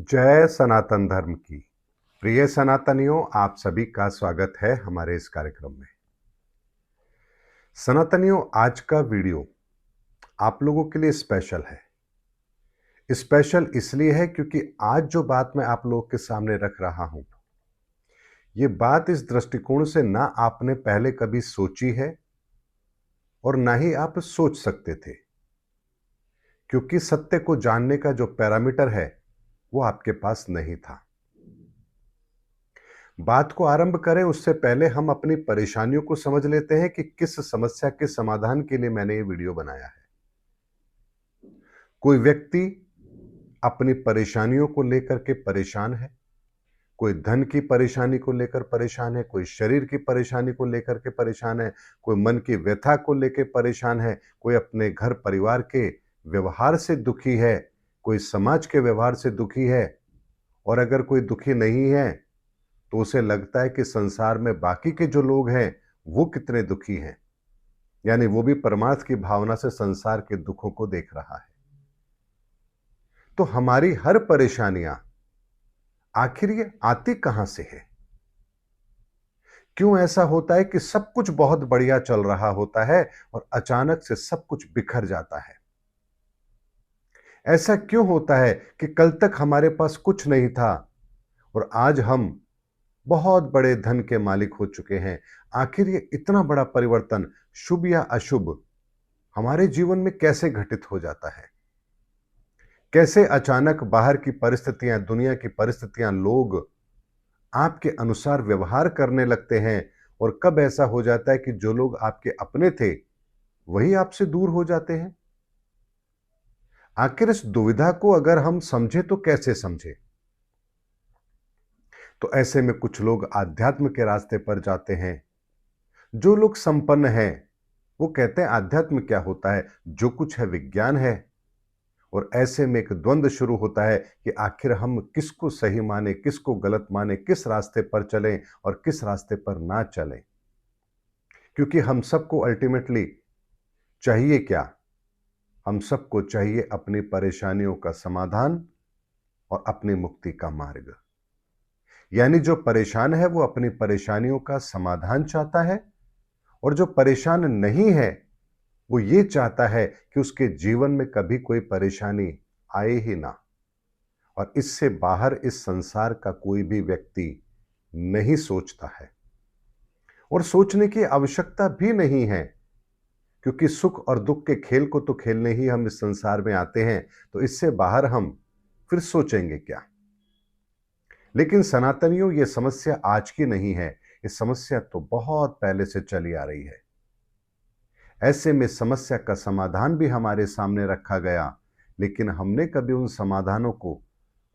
जय सनातन धर्म की। प्रिय सनातनियों, आप सभी का स्वागत है हमारे इस कार्यक्रम में। सनातनियों, आज का वीडियो आप लोगों के लिए स्पेशल है। स्पेशल इसलिए है क्योंकि आज जो बात मैं आप लोगों के सामने रख रहा हूं, ये बात इस दृष्टिकोण से ना आपने पहले कभी सोची है और ना ही आप सोच सकते थे, क्योंकि सत्य को जानने का जो पैरामीटर है वो आपके पास नहीं था। बात को आरंभ करें उससे पहले हम अपनी परेशानियों को समझ लेते हैं कि किस समस्या के समाधान के लिए मैंने ये वीडियो बनाया है। कोई व्यक्ति अपनी परेशानियों को लेकर के परेशान है, कोई धन की परेशानी को लेकर परेशान है, कोई शरीर की परेशानी को लेकर के परेशान है, कोई मन की व्यथा को लेकर परेशान है, कोई अपने घर परिवार के व्यवहार से दुखी है, कोई समाज के व्यवहार से दुखी है। और अगर कोई दुखी नहीं है तो उसे लगता है कि संसार में बाकी के जो लोग हैं वो कितने दुखी हैं, यानी वो भी परमार्थ की भावना से संसार के दुखों को देख रहा है। तो हमारी हर परेशानियां आखिर ये आती कहां से है? क्यों ऐसा होता है कि सब कुछ बहुत बढ़िया चल रहा होता है और अचानक से सब कुछ बिखर जाता है? ऐसा क्यों होता है कि कल तक हमारे पास कुछ नहीं था और आज हम बहुत बड़े धन के मालिक हो चुके हैं? आखिर ये इतना बड़ा परिवर्तन, शुभ या अशुभ, हमारे जीवन में कैसे घटित हो जाता है? कैसे अचानक बाहर की परिस्थितियां, दुनिया की परिस्थितियां, लोग आपके अनुसार व्यवहार करने लगते हैं और कब ऐसा हो जाता है कि जो लोग आपके अपने थे वही आपसे दूर हो जाते हैं? आखिर इस दुविधा को अगर हम समझे तो कैसे समझे? तो ऐसे में कुछ लोग आध्यात्म के रास्ते पर जाते हैं। जो लोग संपन्न हैं वो कहते हैं आध्यात्म क्या होता है, जो कुछ है विज्ञान है। और ऐसे में एक द्वंद्व शुरू होता है कि आखिर हम किसको सही माने, किसको गलत माने, किस रास्ते पर चलें और किस रास्ते पर ना चलें। क्योंकि हम सबको अल्टीमेटली चाहिए क्या? हम सबको चाहिए अपनी परेशानियों का समाधान और अपनी मुक्ति का मार्ग। यानी जो परेशान है वो अपनी परेशानियों का समाधान चाहता है, और जो परेशान नहीं है वो ये चाहता है कि उसके जीवन में कभी कोई परेशानी आए ही ना। और इससे बाहर इस संसार का कोई भी व्यक्ति नहीं सोचता है, और सोचने की आवश्यकता भी नहीं है, क्योंकि सुख और दुख के खेल को तो खेलने ही हम इस संसार में आते हैं। तो इससे बाहर हम फिर सोचेंगे क्या? लेकिन सनातनियों, ये समस्या आज की नहीं है, ये समस्या तो बहुत पहले से चली आ रही है। ऐसे में समस्या का समाधान भी हमारे सामने रखा गया, लेकिन हमने कभी उन समाधानों को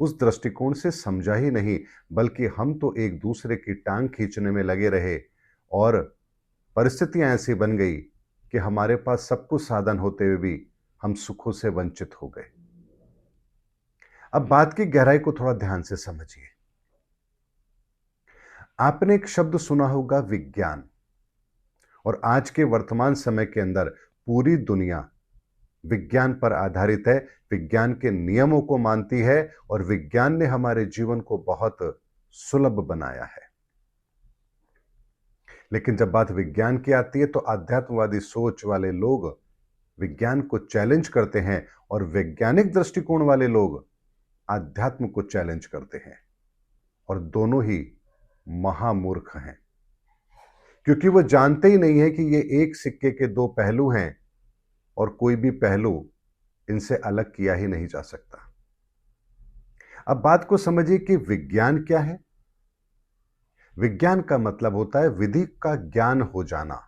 उस दृष्टिकोण से समझा ही नहीं, बल्कि हम तो एक दूसरे की टांग खींचने में लगे रहे। और परिस्थितियां ऐसी बन गई कि हमारे पास सब कुछ साधन होते हुए भी हम सुखों से वंचित हो गए। अब बात की गहराई को थोड़ा ध्यान से समझिए। आपने एक शब्द सुना होगा, विज्ञान। और आज के वर्तमान समय के अंदर पूरी दुनिया विज्ञान पर आधारित है, विज्ञान के नियमों को मानती है, और विज्ञान ने हमारे जीवन को बहुत सुलभ बनाया है। लेकिन जब बात विज्ञान की आती है तो आध्यात्मवादी सोच वाले लोग विज्ञान को चैलेंज करते हैं, और वैज्ञानिक दृष्टिकोण वाले लोग आध्यात्म को चैलेंज करते हैं। और दोनों ही महामूर्ख हैं, क्योंकि वो जानते ही नहीं है कि ये एक सिक्के के दो पहलू हैं और कोई भी पहलू इनसे अलग किया ही नहीं जा सकता। अब बात को समझिए कि विज्ञान क्या है। विज्ञान का मतलब होता है विधि का ज्ञान हो जाना,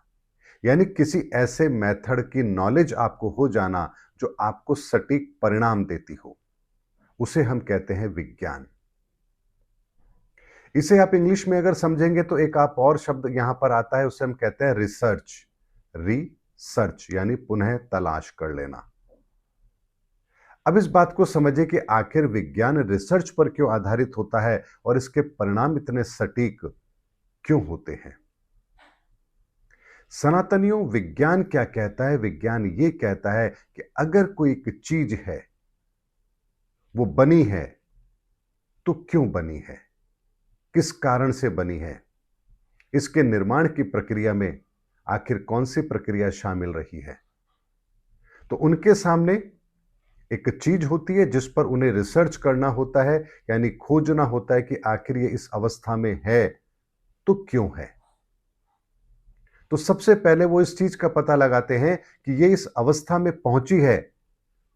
यानी किसी ऐसे मेथड की नॉलेज आपको हो जाना जो आपको सटीक परिणाम देती हो, उसे हम कहते हैं विज्ञान। इसे आप इंग्लिश में अगर समझेंगे तो एक आप और शब्द यहां पर आता है, उसे हम कहते हैं रिसर्च। रिसर्च यानी पुनः तलाश कर लेना। अब इस बात को समझिए कि आखिर विज्ञान रिसर्च पर क्यों आधारित होता है और इसके परिणाम इतने सटीक क्यों होते हैं। सनातनियों, विज्ञान क्या कहता है? विज्ञान ये कहता है कि अगर कोई एक चीज है, वो बनी है, तो क्यों बनी है, किस कारण से बनी है, इसके निर्माण की प्रक्रिया में आखिर कौन सी प्रक्रिया शामिल रही है। तो उनके सामने एक चीज होती है जिस पर उन्हें रिसर्च करना होता है, यानी खोजना होता है कि आखिर ये इस अवस्था में है तो क्यों है। तो सबसे पहले वो इस चीज का पता लगाते हैं कि ये इस अवस्था में पहुंची है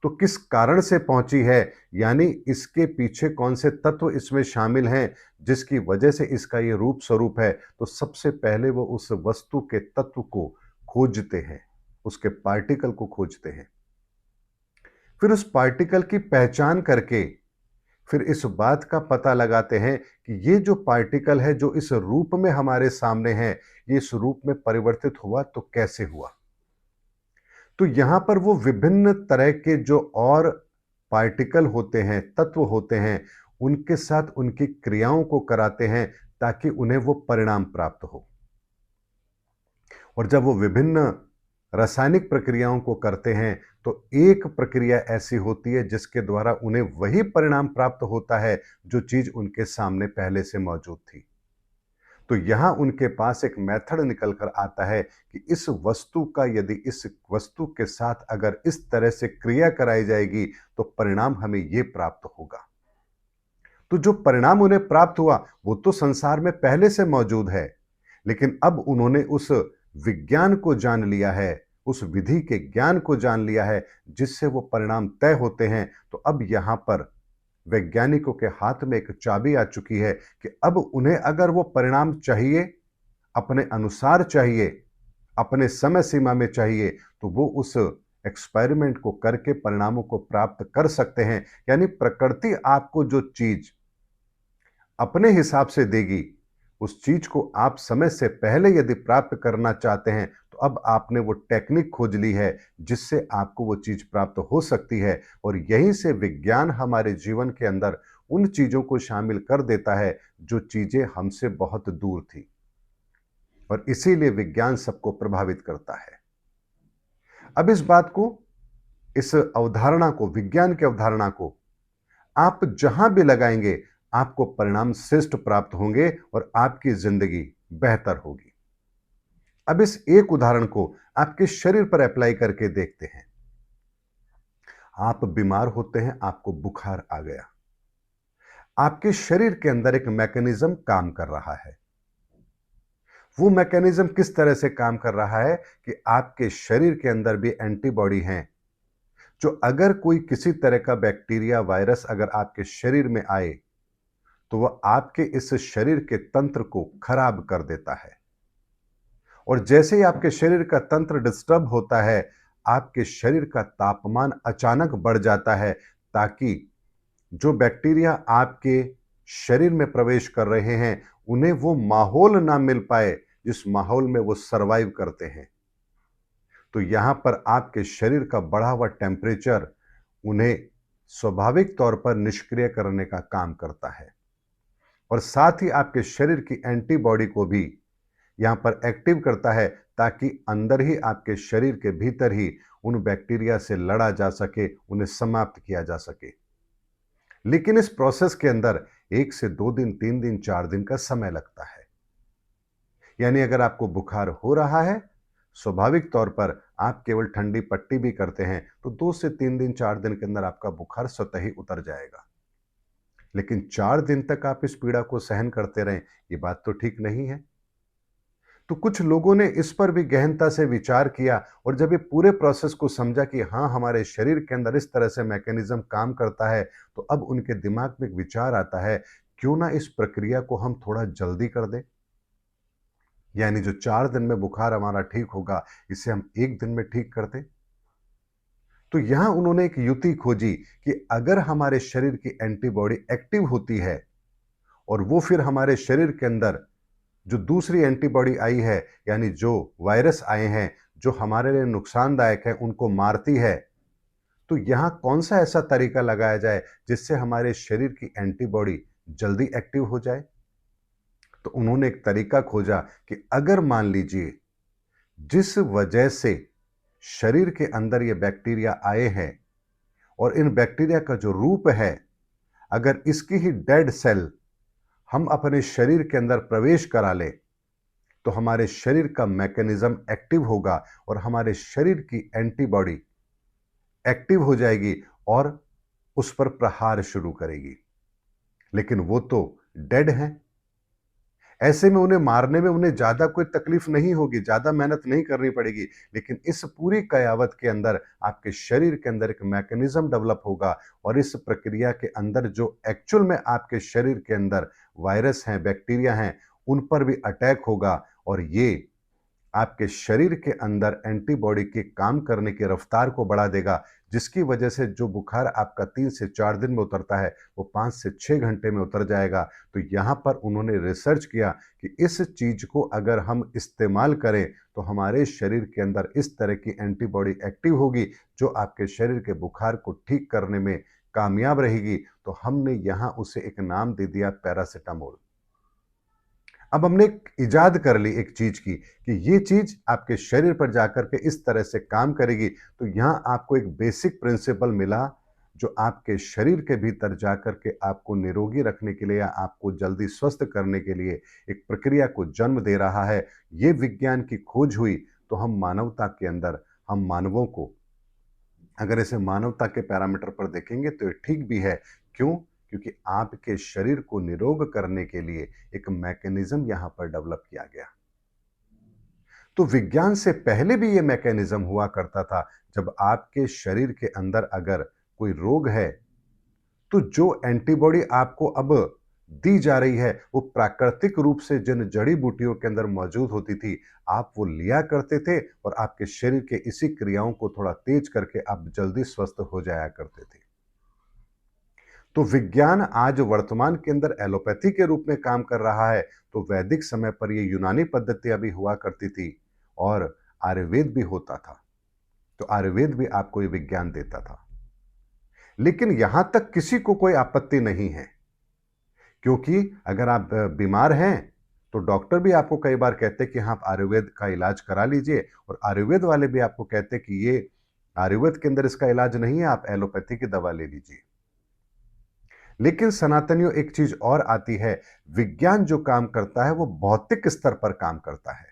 तो किस कारण से पहुंची है, यानी इसके पीछे कौन से तत्व इसमें शामिल हैं जिसकी वजह से इसका ये रूप स्वरूप है। तो सबसे पहले वो उस वस्तु के तत्व को खोजते हैं, उसके पार्टिकल को खोजते हैं। फिर उस पार्टिकल की पहचान करके फिर इस बात का पता लगाते हैं कि ये जो पार्टिकल है जो इस रूप में हमारे सामने है, ये इस रूप में परिवर्तित हुआ तो कैसे हुआ। तो यहां पर वो विभिन्न तरह के जो और पार्टिकल होते हैं, तत्व होते हैं, उनके साथ उनकी क्रियाओं को कराते हैं ताकि उन्हें वो परिणाम प्राप्त हो। और जब वो विभिन्न रासायनिक प्रक्रियाओं को करते हैं तो एक प्रक्रिया ऐसी होती है जिसके द्वारा उन्हें वही परिणाम प्राप्त होता है जो चीज उनके सामने पहले से मौजूद थी। तो यहां उनके पास एक मेथड निकल कर आता है कि इस वस्तु का यदि इस वस्तु के साथ अगर इस तरह से क्रिया कराई जाएगी तो परिणाम हमें यह प्राप्त होगा। तो जो परिणाम उन्हें प्राप्त हुआ वो तो संसार में पहले से मौजूद है, लेकिन अब उन्होंने उस विज्ञान को जान लिया है, उस विधि के ज्ञान को जान लिया है जिससे वो परिणाम तय होते हैं। तो अब यहां पर वैज्ञानिकों के हाथ में एक चाबी आ चुकी है कि अब उन्हें अगर वो परिणाम चाहिए, अपने अनुसार चाहिए, अपने समय सीमा में चाहिए, तो वो उस एक्सपेरिमेंट को करके परिणामों को प्राप्त कर सकते हैं। यानी प्रकृति आपको जो चीज अपने हिसाब से देगी, उस चीज को आप समय से पहले यदि प्राप्त करना चाहते हैं तो अब आपने वो टेक्निक खोज ली है जिससे आपको वो चीज प्राप्त हो सकती है। और यहीं से विज्ञान हमारे जीवन के अंदर उन चीजों को शामिल कर देता है जो चीजें हमसे बहुत दूर थी, और इसीलिए विज्ञान सबको प्रभावित करता है। अब इस बात को, इस अवधारणा को, विज्ञान की अवधारणा को आप जहां भी लगाएंगे आपको परिणाम श्रेष्ठ प्राप्त होंगे और आपकी जिंदगी बेहतर होगी। अब इस एक उदाहरण को आपके शरीर पर अप्लाई करके देखते हैं। आप बीमार होते हैं, आपको बुखार आ गया, आपके शरीर के अंदर एक मैकेनिज्म काम कर रहा है। वो मैकेनिज्म किस तरह से काम कर रहा है कि आपके शरीर के अंदर भी एंटीबॉडी हैं जो अगर कोई किसी तरह का बैक्टीरिया, वायरस अगर आपके शरीर में आए तो वह आपके इस शरीर के तंत्र को खराब कर देता है। और जैसे ही आपके शरीर का तंत्र डिस्टर्ब होता है, आपके शरीर का तापमान अचानक बढ़ जाता है ताकि जो बैक्टीरिया आपके शरीर में प्रवेश कर रहे हैं उन्हें वो माहौल ना मिल पाए जिस माहौल में वो सरवाइव करते हैं। तो यहां पर आपके शरीर का बढ़ा हुआ टेम्परेचर उन्हें स्वाभाविक तौर पर निष्क्रिय करने का काम करता है, और साथ ही आपके शरीर की एंटीबॉडी को भी यहां पर एक्टिव करता है ताकि अंदर ही आपके शरीर के भीतर ही उन बैक्टीरिया से लड़ा जा सके, उन्हें समाप्त किया जा सके। लेकिन इस प्रोसेस के अंदर 1 से 2 दिन, 3 दिन, 4 दिन का समय लगता है। यानी अगर आपको बुखार हो रहा है, स्वाभाविक तौर पर आप केवल ठंडी पट्टी भी करते हैं तो 2 से 3 दिन, 4 दिन के अंदर आपका बुखार स्वतः ही उतर जाएगा। लेकिन 4 दिन तक आप इस पीड़ा को सहन करते रहें, ये बात तो ठीक नहीं है। तो कुछ लोगों ने इस पर भी गहनता से विचार किया और जब ये पूरे प्रोसेस को समझा कि हाँ, हमारे शरीर के अंदर इस तरह से मैकेनिज्म काम करता है, तो अब उनके दिमाग में एक विचार आता है, क्यों ना इस प्रक्रिया को हम थोड़ा जल्दी कर दें। यानी जो 4 दिन में बुखार हमारा ठीक होगा, इसे हम 1 दिन में ठीक कर दें। तो यहां उन्होंने एक युक्ति खोजी कि अगर हमारे शरीर की एंटीबॉडी एक्टिव होती है और वो फिर हमारे शरीर के अंदर जो दूसरी एंटीबॉडी आई है, यानी जो वायरस आए हैं जो हमारे लिए नुकसानदायक है, उनको मारती है, तो यहां कौन सा ऐसा तरीका लगाया जाए जिससे हमारे शरीर की एंटीबॉडी जल्दी एक्टिव हो जाए। तो उन्होंने एक तरीका खोजा कि अगर मान लीजिए जिस वजह से शरीर के अंदर ये बैक्टीरिया आए हैं और इन बैक्टीरिया का जो रूप है, अगर इसकी ही डेड सेल हम अपने शरीर के अंदर प्रवेश करा ले तो हमारे शरीर का मैकेनिज्म एक्टिव होगा और हमारे शरीर की एंटीबॉडी एक्टिव हो जाएगी और उस पर प्रहार शुरू करेगी। लेकिन वो तो डेड हैं। ऐसे में उन्हें मारने में उन्हें ज्यादा कोई तकलीफ नहीं होगी, ज्यादा मेहनत नहीं करनी पड़ेगी। लेकिन इस पूरी कयावत के अंदर आपके शरीर के अंदर एक मैकेनिज्म डेवलप होगा और इस प्रक्रिया के अंदर जो एक्चुअल में आपके शरीर के अंदर वायरस हैं, बैक्टीरिया हैं, उन पर भी अटैक होगा और ये आपके शरीर के अंदर एंटीबॉडी के काम करने की रफ्तार को बढ़ा देगा, जिसकी वजह से जो बुखार आपका 3 से 4 दिन में उतरता है वो 5 से 6 घंटे में उतर जाएगा। तो यहाँ पर उन्होंने रिसर्च किया कि इस चीज को अगर हम इस्तेमाल करें तो हमारे शरीर के अंदर इस तरह की एंटीबॉडी एक्टिव होगी जो आपके शरीर के बुखार को ठीक करने में कामयाब रहेगी। तो हमने यहाँ उसे एक नाम दे दिया पैरासिटामोल। अब हमने एक इजाद कर ली एक चीज की कि ये चीज आपके शरीर पर जाकर के इस तरह से काम करेगी। तो यहां आपको एक बेसिक प्रिंसिपल मिला जो आपके शरीर के भीतर जाकर के आपको निरोगी रखने के लिए या आपको जल्दी स्वस्थ करने के लिए एक प्रक्रिया को जन्म दे रहा है। ये विज्ञान की खोज हुई तो हम मानवता के अंदर, हम मानवों को अगर इसे मानवता के पैरामीटर पर देखेंगे तो ये ठीक भी है। क्यों? क्योंकि आपके शरीर को निरोग करने के लिए एक मैकेनिज्म यहां पर डेवलप किया गया। तो विज्ञान से पहले भी यह मैकेनिज्म हुआ करता था। जब आपके शरीर के अंदर अगर कोई रोग है तो जो एंटीबॉडी आपको अब दी जा रही है वो प्राकृतिक रूप से जिन जड़ी बूटियों के अंदर मौजूद होती थी, आप वो लिया करते थे और आपके शरीर के इसी क्रियाओं को थोड़ा तेज करके आप जल्दी स्वस्थ हो जाया करते थे। तो विज्ञान आज वर्तमान के अंदर एलोपैथी के रूप में काम कर रहा है। तो वैदिक समय पर ये यूनानी पद्धतियां भी हुआ करती थी और आयुर्वेद भी होता था। तो आयुर्वेद भी आपको ये विज्ञान देता था। लेकिन यहां तक किसी को कोई आपत्ति नहीं है, क्योंकि अगर आप बीमार हैं तो डॉक्टर भी आपको कई बार कहते हैं कि हाँ, आप आयुर्वेद का इलाज करा लीजिए, और आयुर्वेद वाले भी आपको कहते हैं कि ये आयुर्वेद के अंदर इसका इलाज नहीं है, आप एलोपैथी की दवा ले लीजिए। लेकिन सनातनियों एक चीज और आती है, विज्ञान जो काम करता है वो भौतिक स्तर पर काम करता है,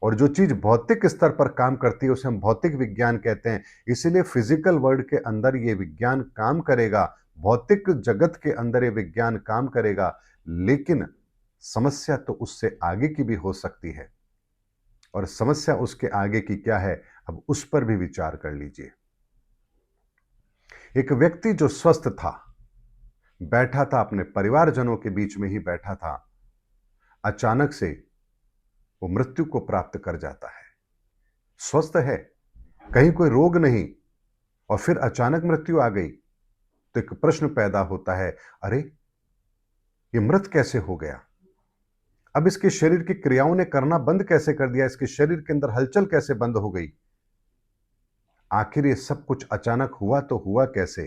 और जो चीज भौतिक स्तर पर काम करती है उसे हम भौतिक विज्ञान कहते हैं। इसीलिए फिजिकल वर्ल्ड के अंदर ये विज्ञान काम करेगा, भौतिक जगत के अंदर ये विज्ञान काम करेगा। लेकिन समस्या तो उससे आगे की भी हो सकती है, और समस्या उसके आगे की क्या है, अब उस पर भी विचार कर लीजिए। एक व्यक्ति जो स्वस्थ था, बैठा था, अपने परिवारजनों के बीच में ही बैठा था, अचानक से वो मृत्यु को प्राप्त कर जाता है। स्वस्थ है, कहीं कोई रोग नहीं, और फिर अचानक मृत्यु आ गई। तो एक प्रश्न पैदा होता है, अरे ये मृत कैसे हो गया? अब इसके शरीर की क्रियाओं ने करना बंद कैसे कर दिया? इसके शरीर के अंदर हलचल कैसे बंद हो गई? आखिर ये सब कुछ अचानक हुआ तो हुआ कैसे?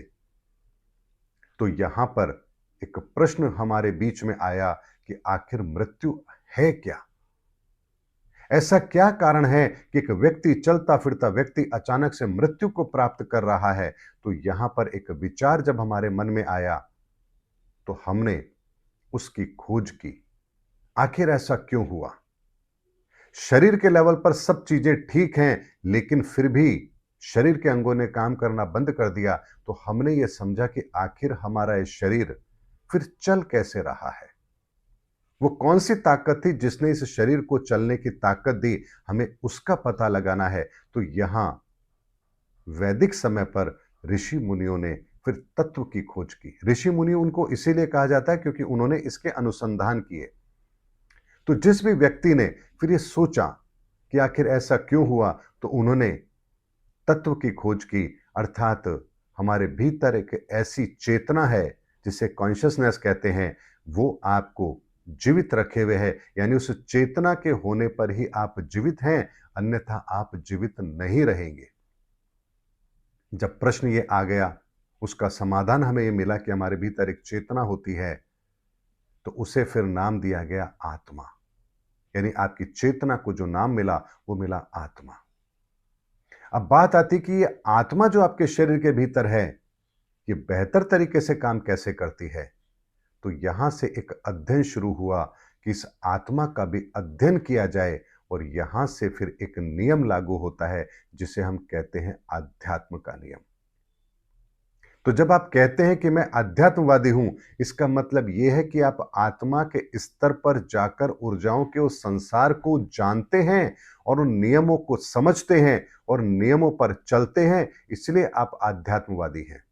तो यहां पर एक प्रश्न हमारे बीच में आया कि आखिर मृत्यु है क्या? ऐसा क्या कारण है कि एक व्यक्ति, चलता फिरता व्यक्ति, अचानक से मृत्यु को प्राप्त कर रहा है? तो यहां पर एक विचार जब हमारे मन में आया तो हमने उसकी खोज की। आखिर ऐसा क्यों हुआ? शरीर के लेवल पर सब चीजें ठीक हैं, लेकिन फिर भी शरीर के अंगों ने काम करना बंद कर दिया। तो हमने ये समझा कि आखिर हमारा ये शरीर फिर चल कैसे रहा है? वो कौन सी ताकत थी जिसने इस शरीर को चलने की ताकत दी? हमें उसका पता लगाना है। तो यहां वैदिक समय पर ऋषि मुनियों ने फिर तत्व की खोज की। ऋषि मुनि उनको इसीलिए कहा जाता है क्योंकि उन्होंने इसके अनुसंधान किए। तो जिस भी व्यक्ति ने फिर ये सोचा कि आखिर ऐसा क्यों हुआ, तो उन्होंने तत्व की खोज की, अर्थात हमारे भीतर एक ऐसी चेतना है जिसे कॉन्शियसनेस कहते हैं, वो आपको जीवित रखे हुए है। यानी उस चेतना के होने पर ही आप जीवित हैं, अन्यथा आप जीवित नहीं रहेंगे। जब प्रश्न ये आ गया, उसका समाधान हमें ये मिला कि हमारे भीतर एक चेतना होती है, तो उसे फिर नाम दिया गया आत्मा। यानी आपकी चेतना को जो नाम मिला वो मिला आत्मा। अब बात आती कि ये आत्मा जो आपके शरीर के भीतर है, ये बेहतर तरीके से काम कैसे करती है। तो यहां से एक अध्ययन शुरू हुआ कि इस आत्मा का भी अध्ययन किया जाए, और यहां से फिर एक नियम लागू होता है जिसे हम कहते हैं आध्यात्म का नियम। तो जब आप कहते हैं कि मैं अध्यात्मवादी हूं, इसका मतलब यह है कि आप आत्मा के स्तर पर जाकर ऊर्जाओं के उस संसार को जानते हैं और उन नियमों को समझते हैं और नियमों पर चलते हैं, इसलिए आप अध्यात्मवादी हैं।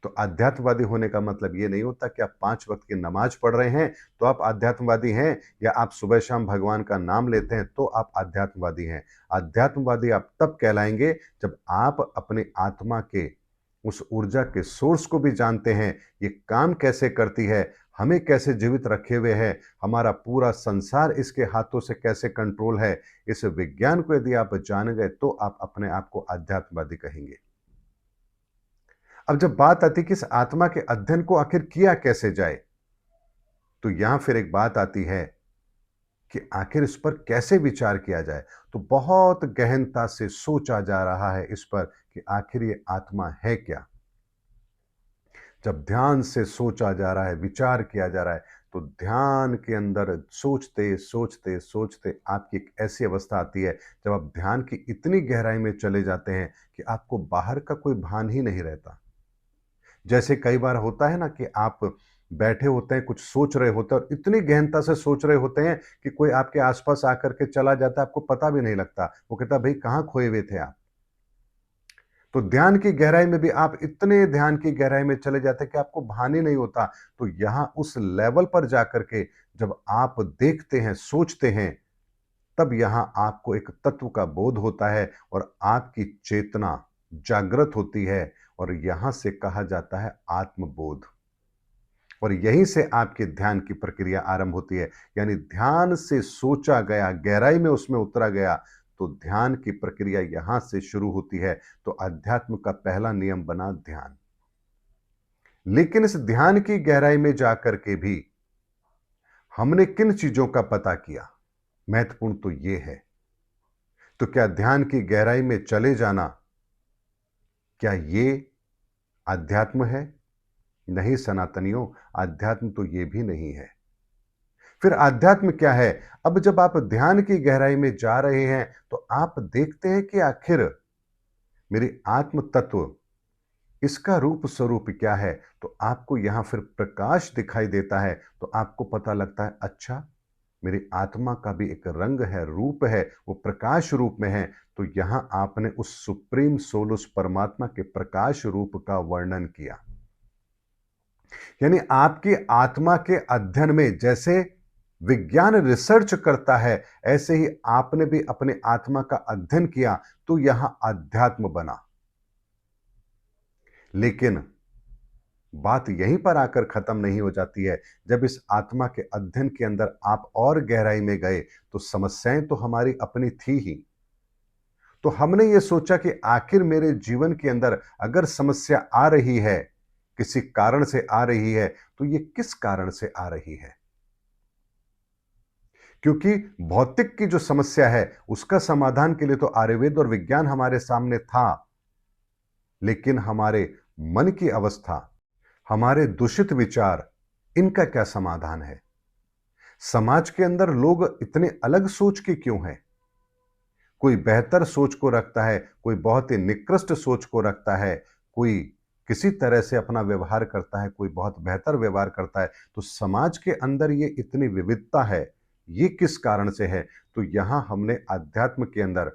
तो अध्यात्मवादी होने का मतलब यह नहीं होता कि आप 5 वक्त की नमाज पढ़ रहे हैं तो आप अध्यात्मवादी हैं, या आप सुबह शाम भगवान का नाम लेते हैं तो आप अध्यात्मवादी हैं। अध्यात्मवादी आप तब कहलाएंगे जब आप अपनी आत्मा के उस ऊर्जा के सोर्स को भी जानते हैं, ये काम कैसे करती है, हमें कैसे जीवित रखे हुए है, हमारा पूरा संसार इसके हाथों से कैसे कंट्रोल है। इस विज्ञान को यदि आप जान गए तो आप अपने आप को अध्यात्मवादी कहेंगे। अब जब बात आती कि इस आत्मा के अध्ययन को आखिर किया कैसे जाए, तो यहां फिर एक बात आती है कि आखिर इस पर कैसे विचार किया जाए। तो बहुत गहनता से सोचा जा रहा है इस पर कि आखिर ये आत्मा है क्या। जब ध्यान से सोचा जा रहा है, विचार किया जा रहा है, तो ध्यान के अंदर सोचते सोचते सोचते आपकी एक ऐसी अवस्था आती है जब आप ध्यान की इतनी गहराई में चले जाते हैं कि आपको बाहर का कोई भान ही नहीं रहता। जैसे कई बार होता है ना कि आप बैठे होते हैं, कुछ सोच रहे होते हैं और इतनी गहनता से सोच रहे होते हैं कि कोई आपके आसपास आकर के चला जाता है, आपको पता भी नहीं लगता। वो कहता है, भाई कहाँ खोए हुए थे आप। तो ध्यान की गहराई में भी आप इतने ध्यान की गहराई में चले जाते हैं कि आपको भान ही नहीं होता। तो यहां उस लेवल पर जाकर के जब आप देखते हैं, सोचते हैं, तब यहां आपको एक तत्व का बोध होता है और आपकी चेतना जागृत होती है, और यहां से कहा जाता है आत्मबोध। और यहीं से आपके ध्यान की प्रक्रिया आरंभ होती है। यानी ध्यान से सोचा गया, गहराई में उसमें उतरा गया, तो ध्यान की प्रक्रिया यहां से शुरू होती है। तो अध्यात्म का पहला नियम बना ध्यान। लेकिन इस ध्यान की गहराई में जाकर के भी हमने किन चीजों का पता किया, महत्वपूर्ण तो यह है। तो क्या ध्यान की गहराई में चले जाना, क्या यह अध्यात्म है? नहीं सनातनियों, अध्यात्म तो यह भी नहीं है। फिर अध्यात्म क्या है? अब जब आप ध्यान की गहराई में जा रहे हैं तो आप देखते हैं कि आखिर मेरी आत्म तत्व, इसका रूप स्वरूप क्या है। तो आपको यहां फिर प्रकाश दिखाई देता है, तो आपको पता लगता है अच्छा, मेरी आत्मा का भी एक रंग है, रूप है, वो प्रकाश रूप में है। तो यहां आपने उस सुप्रीम सोल, उस परमात्मा के प्रकाश रूप का वर्णन किया। यानी आपकी आत्मा के अध्ययन में जैसे विज्ञान रिसर्च करता है, ऐसे ही आपने भी अपने आत्मा का अध्ययन किया, तो यहां अध्यात्म बना। लेकिन बात यहीं पर आकर खत्म नहीं हो जाती है। जब इस आत्मा के अध्ययन के अंदर आप और गहराई में गए, तो समस्याएं तो हमारी अपनी थी ही। तो हमने ये सोचा कि आखिर मेरे जीवन के अंदर अगर समस्या आ रही है, किसी कारण से आ रही है, तो ये किस कारण से आ रही है। क्योंकि भौतिक की जो समस्या है, उसका समाधान के लिए तो आयुर्वेद और विज्ञान हमारे सामने था, लेकिन हमारे मन की अवस्था, हमारे दूषित विचार, इनका क्या समाधान है। समाज के अंदर लोग इतने अलग सोच के क्यों हैं? कोई बेहतर सोच को रखता है, कोई बहुत ही निकृष्ट सोच को रखता है, कोई किसी तरह से अपना व्यवहार करता है, कोई बहुत बेहतर व्यवहार करता है। तो समाज के अंदर ये इतनी विविधता है, ये किस कारण से है? तो यहां हमने अध्यात्म के अंदर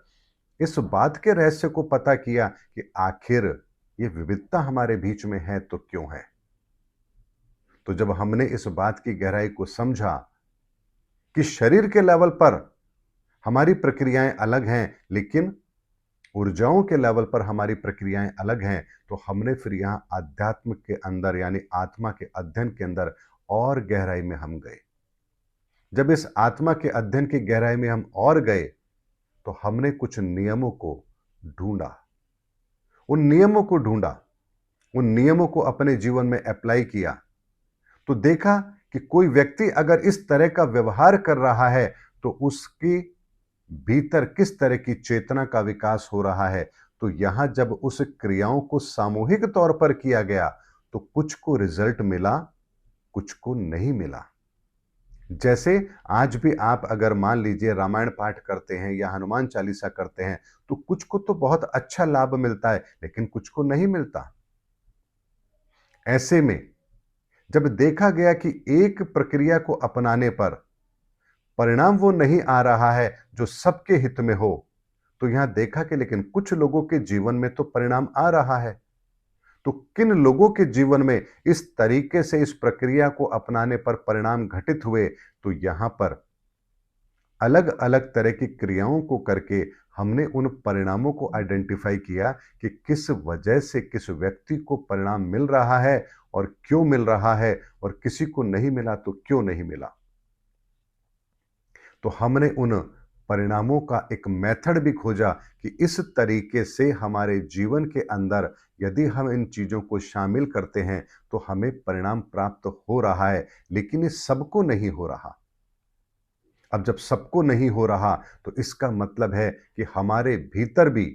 इस बात के रहस्य को पता किया कि आखिर ये विविधता हमारे बीच में है तो क्यों है। तो जब हमने इस बात की गहराई को समझा कि शरीर के लेवल पर हमारी प्रक्रियाएं अलग हैं, लेकिन ऊर्जाओं के लेवल पर हमारी प्रक्रियाएं अलग हैं, तो हमने फिर यहां अध्यात्म के अंदर यानी आत्मा के अध्ययन के अंदर और गहराई में हम गए। जब इस आत्मा के अध्ययन की गहराई में हम और गए, तो हमने कुछ नियमों को ढूंढा। उन नियमों को ढूंढा, उन नियमों को अपने जीवन में अप्लाई किया, तो देखा कि कोई व्यक्ति अगर इस तरह का व्यवहार कर रहा है, तो उसकी भीतर किस तरह की चेतना का विकास हो रहा है। तो यहां जब उस क्रियाओं को सामूहिक तौर पर किया गया तो कुछ को रिजल्ट मिला, कुछ को नहीं मिला। जैसे आज भी आप अगर मान लीजिए रामायण पाठ करते हैं या हनुमान चालीसा करते हैं, तो कुछ को तो बहुत अच्छा लाभ मिलता है, लेकिन कुछ को नहीं मिलता। ऐसे में जब देखा गया कि एक प्रक्रिया को अपनाने पर परिणाम वो नहीं आ रहा है जो सबके हित में हो, तो यहां देखा कि लेकिन कुछ लोगों के जीवन में तो परिणाम आ रहा है। तो किन लोगों के जीवन में इस तरीके से इस प्रक्रिया को अपनाने पर परिणाम घटित हुए, तो यहां पर अलग अलग तरह की क्रियाओं को करके हमने उन परिणामों को आइडेंटिफाई किया कि किस वजह से किस व्यक्ति को परिणाम मिल रहा है और क्यों मिल रहा है, और किसी को नहीं मिला तो क्यों नहीं मिला। तो हमने उन परिणामों का एक मेथड भी खोजा कि इस तरीके से हमारे जीवन के अंदर यदि हम इन चीजों को शामिल करते हैं तो हमें परिणाम प्राप्त हो रहा है, लेकिन ये सबको नहीं हो रहा। अब जब सबको नहीं हो रहा तो इसका मतलब है कि हमारे भीतर भी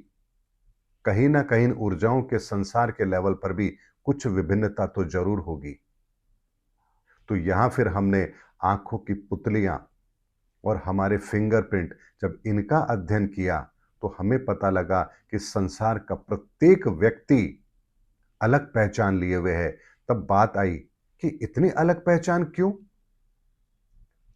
कहीं ना कहीं ऊर्जाओं के संसार के लेवल पर भी कुछ विभिन्नता तो जरूर होगी। तो यहां फिर हमने आंखों की पुतलियां और हमारे फिंगरप्रिंट जब इनका अध्ययन किया तो हमें पता लगा कि संसार का प्रत्येक व्यक्ति अलग पहचान लिए हुए है। तब बात आई कि इतनी अलग पहचान क्यों?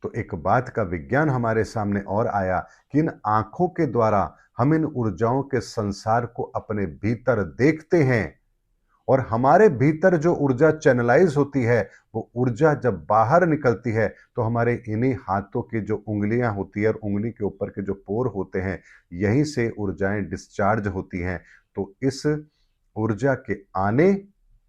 तो एक बात का विज्ञान हमारे सामने और आया कि इन आंखों के द्वारा हम इन ऊर्जाओं के संसार को अपने भीतर देखते हैं, और हमारे भीतर जो ऊर्जा चैनलाइज होती है, वो ऊर्जा जब बाहर निकलती है तो हमारे इन्हीं हाथों की जो उंगलियां होती है और उंगली के ऊपर के जो पोर होते हैं, यहीं से ऊर्जाएं डिस्चार्ज होती हैं। तो इस ऊर्जा के आने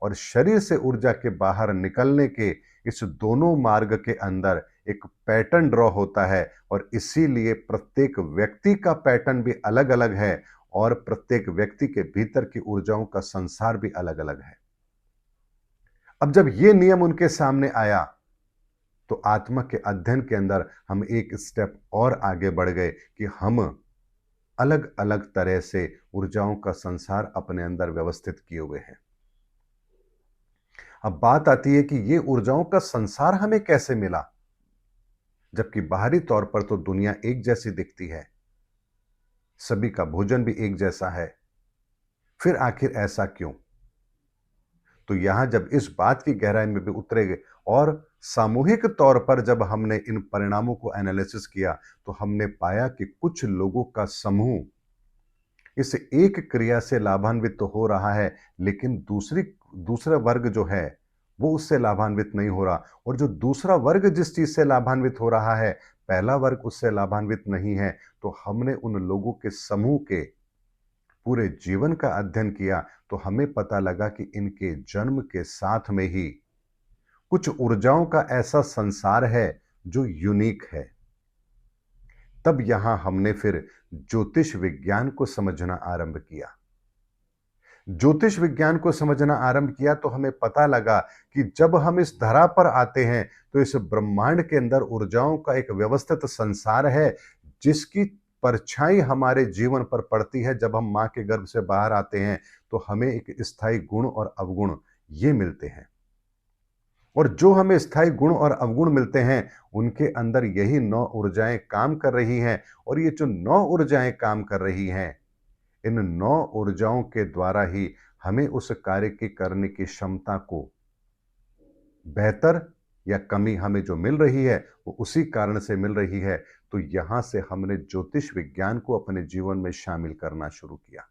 और शरीर से ऊर्जा के बाहर निकलने के इस दोनों मार्ग के अंदर एक पैटर्न ड्रॉ होता है, और इसीलिए प्रत्येक व्यक्ति का पैटर्न भी अलग अलग है और प्रत्येक व्यक्ति के भीतर की ऊर्जाओं का संसार भी अलग अलग है। अब जब यह नियम उनके सामने आया तो आत्मा के अध्ययन के अंदर हम एक स्टेप और आगे बढ़ गए कि हम अलग अलग तरह से ऊर्जाओं का संसार अपने अंदर व्यवस्थित किए हुए हैं। अब बात आती है कि ये ऊर्जाओं का संसार हमें कैसे मिला, जबकि बाहरी तौर पर तो दुनिया एक जैसी दिखती है, सभी का भोजन भी एक जैसा है, फिर आखिर ऐसा क्यों? तो यहां जब इस बात की गहराई में भी उतरे और सामूहिक तौर पर जब हमने इन परिणामों को एनालिसिस किया, तो हमने पाया कि कुछ लोगों का समूह इस एक क्रिया से लाभान्वित तो हो रहा है, लेकिन दूसरा वर्ग जो है वो उससे लाभान्वित नहीं हो रहा, और जो दूसरा वर्ग जिस चीज से लाभान्वित हो रहा है, पहला वर्ग उससे लाभान्वित नहीं है। तो हमने उन लोगों के समूह के पूरे जीवन का अध्ययन किया तो हमें पता लगा कि इनके जन्म के साथ में ही कुछ ऊर्जाओं का ऐसा संसार है जो यूनिक है। तब यहां हमने फिर ज्योतिष विज्ञान को समझना आरंभ किया। ज्योतिष विज्ञान को समझना आरंभ किया तो हमें पता लगा कि जब हम इस धरा पर आते हैं तो इस ब्रह्मांड के अंदर ऊर्जाओं का एक व्यवस्थित संसार है, जिसकी परछाई हमारे जीवन पर पड़ती है। जब हम मां के गर्भ से बाहर आते हैं तो हमें एक स्थायी गुण और अवगुण ये मिलते हैं, और जो हमें स्थायी गुण और अवगुण मिलते हैं उनके अंदर यही 9 ऊर्जाएं काम कर रही हैं। और ये जो 9 ऊर्जाएं काम कर रही हैं, इन 9 ऊर्जाओं के द्वारा ही हमें उस कार्य की करने की क्षमता को बेहतर या कमी हमें जो मिल रही है वो उसी कारण से मिल रही है। तो यहां से हमने ज्योतिष विज्ञान को अपने जीवन में शामिल करना शुरू किया।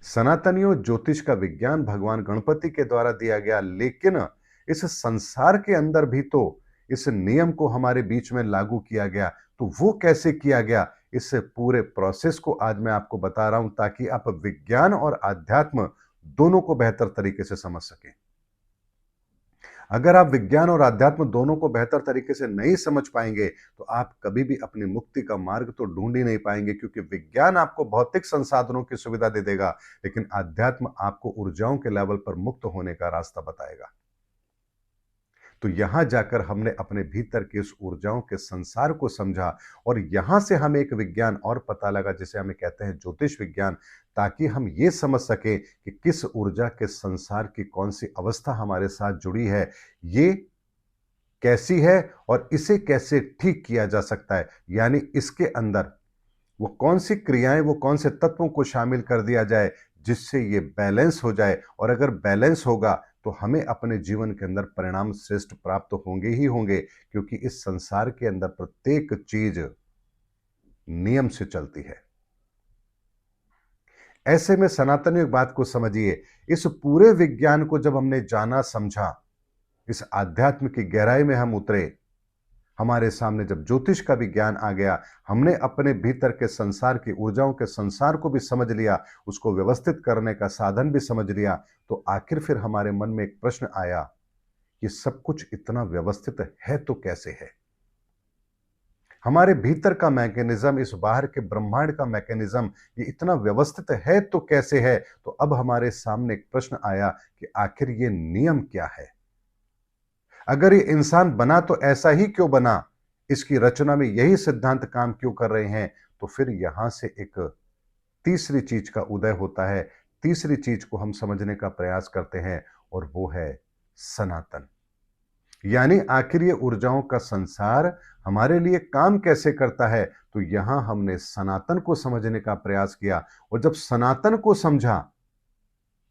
सनातनियों, ज्योतिष का विज्ञान भगवान गणपति के द्वारा दिया गया, लेकिन इस संसार के अंदर भी तो इस नियम को हमारे बीच में लागू किया गया। तो वो कैसे किया गया, इस पूरे प्रोसेस को आज मैं आपको बता रहा हूं ताकि आप विज्ञान और आध्यात्म दोनों को बेहतर तरीके से समझ सकें। अगर आप विज्ञान और आध्यात्म दोनों को बेहतर तरीके से नहीं समझ पाएंगे तो आप कभी भी अपनी मुक्ति का मार्ग तो ढूंढ ही नहीं पाएंगे, क्योंकि विज्ञान आपको भौतिक संसाधनों की सुविधा दे देगा, लेकिन आध्यात्म आपको ऊर्जाओं के लेवल पर मुक्त होने का रास्ता बताएगा। तो यहां जाकर हमने अपने भीतर के उस ऊर्जाओं के संसार को समझा और यहां से हमें एक विज्ञान और पता लगा जिसे हमें कहते हैं ज्योतिष विज्ञान, ताकि हम ये समझ सकें कि किस ऊर्जा के संसार की कौन सी अवस्था हमारे साथ जुड़ी है, ये कैसी है और इसे कैसे ठीक किया जा सकता है। यानी इसके अंदर वो कौन सी क्रियाएं, वो कौन से तत्वों को शामिल कर दिया जाए जिससे ये बैलेंस हो जाए, और अगर बैलेंस होगा तो हमें अपने जीवन के अंदर परिणाम श्रेष्ठ प्राप्त होंगे ही होंगे, क्योंकि इस संसार के अंदर प्रत्येक चीज नियम से चलती है। ऐसे में सनातन एक बात को समझिए, इस पूरे विज्ञान को जब हमने जाना समझा, इस आध्यात्म की गहराई में हम उतरे, हमारे सामने जब ज्योतिष का भी ज्ञान आ गया, हमने अपने भीतर के संसार की ऊर्जाओं के संसार को भी समझ लिया, उसको व्यवस्थित करने का साधन भी समझ लिया, तो आखिर फिर हमारे मन में एक प्रश्न आया, ये सब कुछ इतना व्यवस्थित है तो कैसे है? हमारे भीतर का मैकेनिज्म, इस बाहर के ब्रह्मांड का मैकेनिज्म, ये इतना व्यवस्थित है तो कैसे है? तो अब हमारे सामने एक प्रश्न आया कि आखिर ये नियम क्या है? अगर ये इंसान बना तो ऐसा ही क्यों बना? इसकी रचना में यही सिद्धांत काम क्यों कर रहे हैं? तो फिर यहां से एक तीसरी चीज का उदय होता है, तीसरी चीज को हम समझने का प्रयास करते हैं, और वो है सनातन। यानी आखिर ये ऊर्जाओं का संसार हमारे लिए काम कैसे करता है? तो यहां हमने सनातन को समझने का प्रयास किया, और जब सनातन को समझा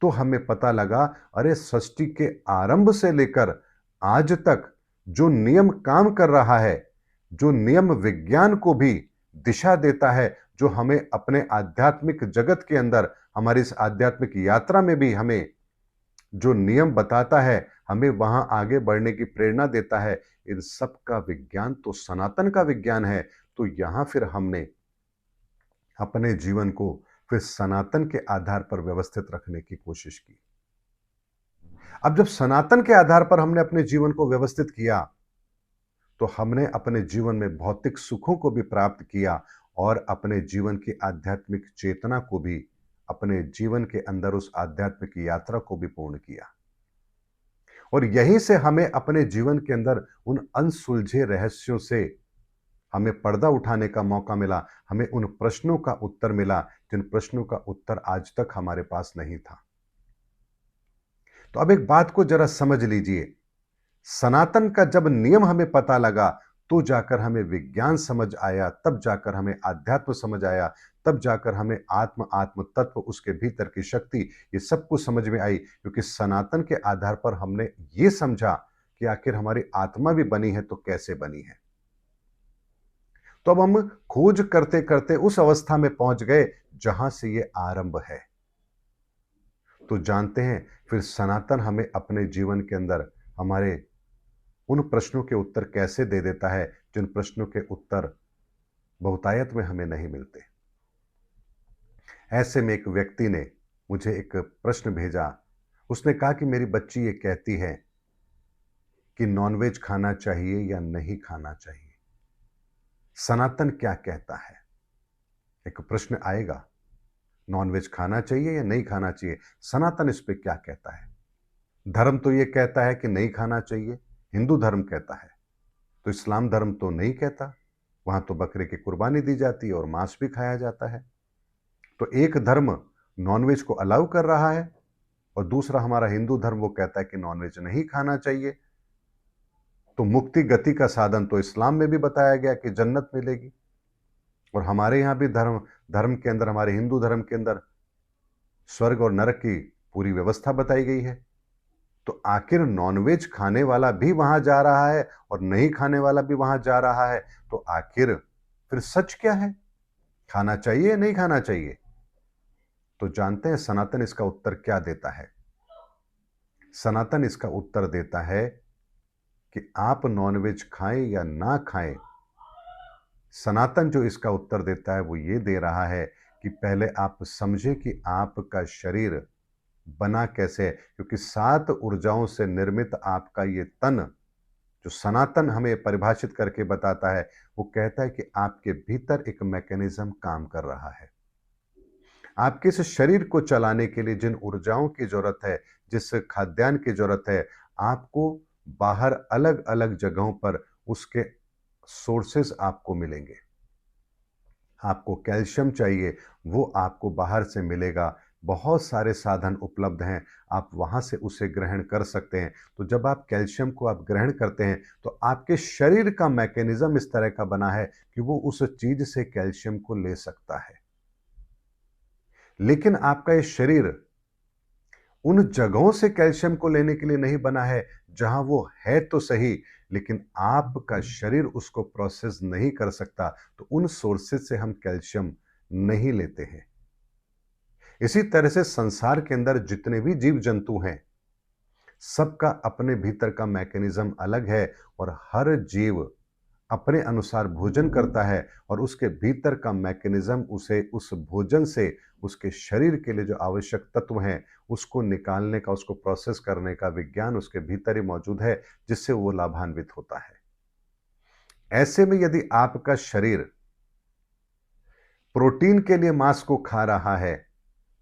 तो हमें पता लगा, अरे सृष्टि के आरंभ से लेकर आज तक जो नियम काम कर रहा है, जो नियम विज्ञान को भी दिशा देता है, जो हमें अपने आध्यात्मिक जगत के अंदर, हमारी इस आध्यात्मिक यात्रा में भी हमें जो नियम बताता है, हमें वहां आगे बढ़ने की प्रेरणा देता है, इन सब का विज्ञान तो सनातन का विज्ञान है। तो यहां फिर हमने अपने जीवन को फिर सनातन के आधार पर व्यवस्थित रखने की कोशिश की। अब जब सनातन के आधार पर हमने अपने जीवन को व्यवस्थित किया, तो हमने अपने जीवन में भौतिक सुखों को भी प्राप्त किया और अपने जीवन की आध्यात्मिक चेतना को भी, अपने जीवन के अंदर उस आध्यात्मिक यात्रा को भी पूर्ण किया। और यहीं से हमें अपने जीवन के अंदर उन अनसुलझे रहस्यों से हमें पर्दा उठाने का मौका मिला, हमें उन प्रश्नों का उत्तर मिला जिन प्रश्नों का उत्तर आज तक हमारे पास नहीं था। तो अब एक बात को जरा समझ लीजिए, सनातन का जब नियम हमें पता लगा, तो जाकर हमें विज्ञान समझ आया, तब जाकर हमें आध्यात्म समझ आया, तब जाकर हमें आत्म आत्म तत्व, उसके भीतर की शक्ति, ये सब कुछ समझ में आई, क्योंकि सनातन के आधार पर हमने ये समझा कि आखिर हमारी आत्मा भी बनी है तो कैसे बनी है। तो अब हम खोज करते करते उस अवस्था में पहुंच गए जहां से ये आरंभ है। तो जानते हैं फिर सनातन हमें अपने जीवन के अंदर हमारे उन प्रश्नों के उत्तर कैसे दे देता है जिन प्रश्नों के उत्तर बहुतायत में हमें नहीं मिलते। ऐसे में एक व्यक्ति ने मुझे एक प्रश्न भेजा। उसने कहा कि मेरी बच्ची ये कहती है कि नॉनवेज खाना चाहिए या नहीं खाना चाहिए, सनातन क्या कहता है? एक प्रश्न आएगा, नॉनवेज खाना चाहिए या नहीं खाना चाहिए, सनातन इस पे क्या कहता है? धर्म तो ये कहता है कि नहीं खाना चाहिए, हिंदू धर्म कहता है, तो इस्लाम धर्म तो नहीं कहता, वहां तो बकरे की कुर्बानी दी जाती है और मांस भी खाया जाता है। तो एक धर्म नॉनवेज को अलाउ कर रहा है और दूसरा हमारा हिंदू धर्म वो कहता है कि नॉनवेज नहीं खाना चाहिए। तो मुक्ति गति का साधन तो इस्लाम में भी बताया गया कि जन्नत मिलेगी, और हमारे यहां भी धर्म धर्म के अंदर, हमारे हिंदू धर्म के अंदर स्वर्ग और नरक की पूरी व्यवस्था बताई गई है। तो आखिर नॉनवेज खाने वाला भी वहां जा रहा है और नहीं खाने वाला भी वहां जा रहा है, तो आखिर फिर सच क्या है? खाना चाहिए या नहीं खाना चाहिए? तो जानते हैं सनातन इसका उत्तर क्या देता है? सनातन इसका उत्तर देता है कि आप नॉनवेज खाएं या ना खाएं, सनातन जो इसका उत्तर देता है वो ये दे रहा है कि पहले आप समझे कि आपका शरीर बना कैसे है, क्योंकि 7 ऊर्जाओं से निर्मित आपका ये तन, जो सनातन हमें परिभाषित करके बताता है, वो कहता है कि आपके भीतर एक मैकेनिज्म काम कर रहा है। आपके इस शरीर को चलाने के लिए जिन ऊर्जाओं की जरूरत है, जिस खाद्यान्न की जरूरत है, आपको बाहर अलग अलग जगहों पर उसके सोर्सेस आपको मिलेंगे। आपको कैल्शियम चाहिए, वो आपको बाहर से मिलेगा। बहुत सारे साधन उपलब्ध हैं, आप वहाँ से उसे ग्रहण कर सकते हैं। तो जब आप कैल्शियम को आप ग्रहण करते हैं, तो आपके शरीर का मैकेनिज़्म इस तरह का बना है कि वो उस चीज़ से कैल्शियम को ले सकता है। लेकिन आपका ये शरीर उन जगहों से कैल्शियम को लेने के लिए नहीं बना है, जहां वो है तो सही, लेकिन आपका शरीर उसको प्रोसेस नहीं कर सकता, तो उन सोर्सेज से हम कैल्शियम नहीं लेते हैं। इसी तरह से संसार के अंदर जितने भी जीव जंतु हैं, सबका अपने भीतर का मैकेनिज्म अलग है और हर जीव अपने अनुसार भोजन करता है और उसके भीतर का मैकेनिज्म उसे उस भोजन से उसके शरीर के लिए जो आवश्यक तत्व हैं उसको निकालने का, उसको प्रोसेस करने का विज्ञान उसके भीतर ही मौजूद है, जिससे वो लाभान्वित होता है। ऐसे में यदि आपका शरीर प्रोटीन के लिए मांस को खा रहा है,